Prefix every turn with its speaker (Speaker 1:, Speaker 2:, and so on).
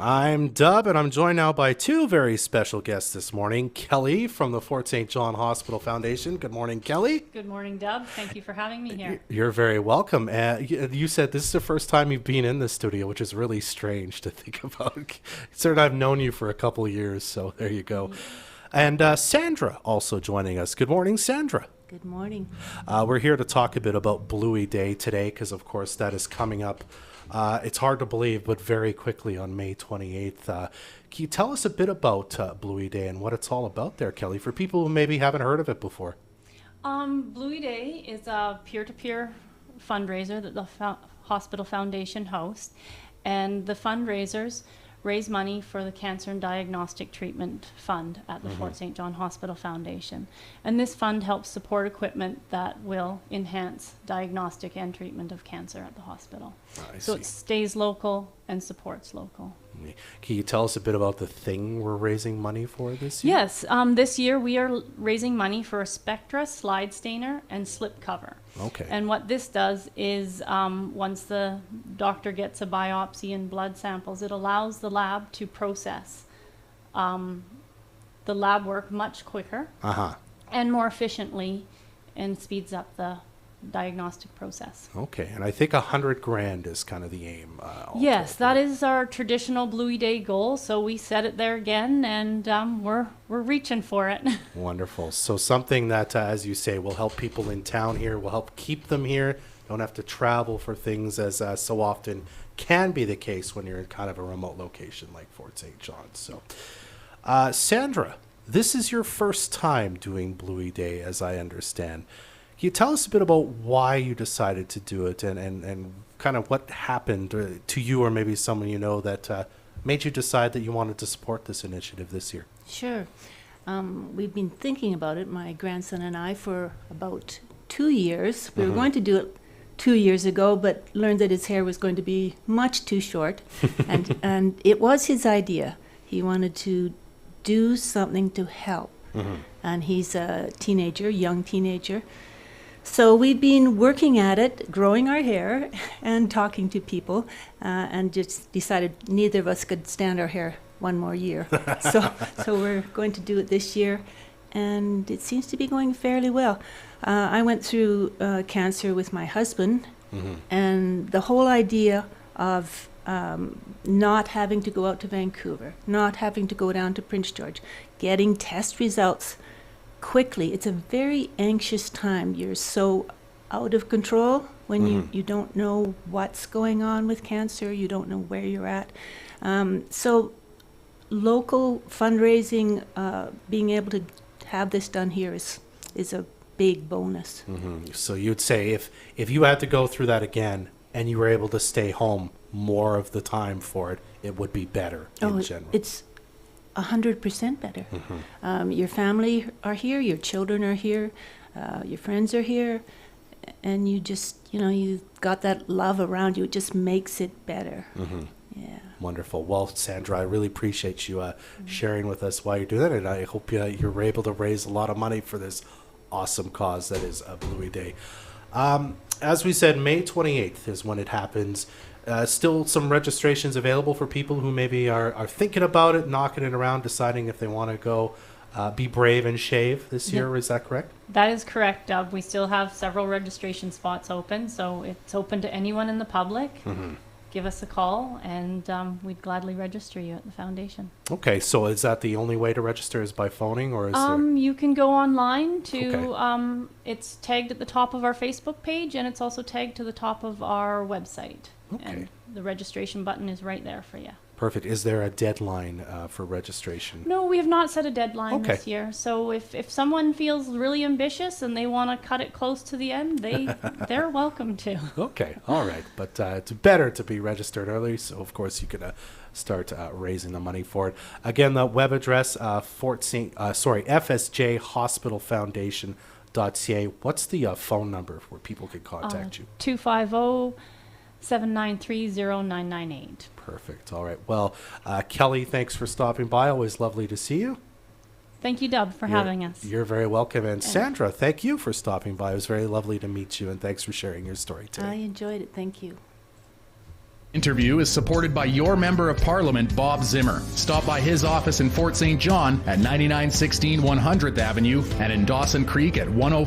Speaker 1: I'm Dub, and I'm joined now by two very special guests this morning. Kelly from the Fort St. John Hospital Foundation. Good morning, Kelly.
Speaker 2: Good morning, Dub. Thank you for having me here.
Speaker 1: You're very welcome. You said this is the first time you've been in the studio, which is really strange to think about. Certainly, I've known you for a couple of years, so there you go. And Sandra also joining us. Good morning, Sandra.
Speaker 3: Good morning.
Speaker 1: We're here to talk a bit about Bluey Day today because, of course, that is coming up. It's hard to believe, but very quickly on May 28th. Can you tell us a bit about Bluey Day and what it's all about there, Kelly, for people who maybe haven't heard of it before?
Speaker 2: Bluey Day is a peer-to-peer fundraiser that the Hospital Foundation hosts, and the fundraisers raise money for the Cancer and Diagnostic Treatment Fund at the Fort St. John Hospital Foundation. And this fund helps support equipment that will enhance diagnostic and treatment of cancer at the hospital. So it stays local and supports local.
Speaker 1: Can you tell us a bit about the thing we're raising money for this year?
Speaker 2: Yes, this year we are raising money for a Spectra slide stainer and slip cover.
Speaker 1: Okay.
Speaker 2: And what this does is once the doctor gets a biopsy and blood samples, it allows the lab to process the lab work much quicker and more efficiently, and speeds up the diagnostic process.
Speaker 1: Okay, and I think $100,000 is kind of the aim.
Speaker 2: Yes, that is our traditional Bluey Day goal. So we set it there again, and we're reaching for it.
Speaker 1: Wonderful. So something that, as you say, will help people in town here, will help keep them here. Don't have to travel for things as so often can be the case when you're in kind of a remote location like Fort St. John. So, Sandra, this is your first time doing Bluey Day, as I understand. Can you tell us a bit about why you decided to do it and kind of what happened to you or maybe someone you know that made you decide that you wanted to support this initiative this year?
Speaker 3: Sure. We've been thinking about it, my grandson and I, for about 2 years. We were going to do it 2 years ago, but learned that his hair was going to be much too short. and it was his idea. He wanted to do something to help. And he's a teenager, young teenager. So we've been working at it, growing our hair and talking to people, and just decided neither of us could stand our hair one more year. So we're going to do it this year, and it seems to be going fairly well. I went through cancer with my husband, and the whole idea of not having to go out to Vancouver, not having to go down to Prince George, getting test results quickly. It's a very anxious time. You're so out of control when you don't know what's going on with cancer. You don't know where you're at. So local fundraising, being able to have this done here is a big bonus.
Speaker 1: So you'd say if you had to go through that again and you were able to stay home more of the time for it, it would be better in general.
Speaker 3: It's 100% better. Your family are here, your children are here, your friends are here, and you just, you've got that love around you. It just makes it better. Yeah.
Speaker 1: Wonderful. Well, Sandra, I really appreciate you sharing with us why you're doing that, and I hope you're able to raise a lot of money for this awesome cause that is Bluey Day. As we said, May 28th is when it happens. Still some registrations available for people who maybe are thinking about it, knocking it around, deciding if they want to go be brave and shave this year. Is that correct?
Speaker 2: That is correct, Dub. We still have several registration spots open, so it's open to anyone in the public. Give us a call, and we'd gladly register you at the foundation.
Speaker 1: Okay, so is that the only way to register is by phoning, or is there...
Speaker 2: You can go online to, it's tagged at the top of our Facebook page, and it's also tagged to the top of our website.
Speaker 1: Okay.
Speaker 2: And the registration button is right there for you.
Speaker 1: Perfect. Is there a deadline for registration?
Speaker 2: No, we have not set a deadline this year. So if someone feels really ambitious and they want to cut it close to the end, they're welcome to.
Speaker 1: Okay, all right. But it's better to be registered early, so of course you could start raising the money for it. Again, the web address, FSJ Hospital Foundation.ca. What's the phone number where people can contact you?
Speaker 2: 250-793-0998.
Speaker 1: Perfect. All right. Well, Kelly, thanks for stopping by. Always lovely to see you.
Speaker 2: Thank you, Dub, for having us.
Speaker 1: You're very welcome. And Sandra, thank you for stopping by. It was very lovely to meet you, and thanks for sharing your story today.
Speaker 3: I enjoyed it. Thank you.
Speaker 4: Interview is supported by your Member of Parliament, Bob Zimmer. Stop by his office in Fort St. John at 9916 100th Avenue and in Dawson Creek at 105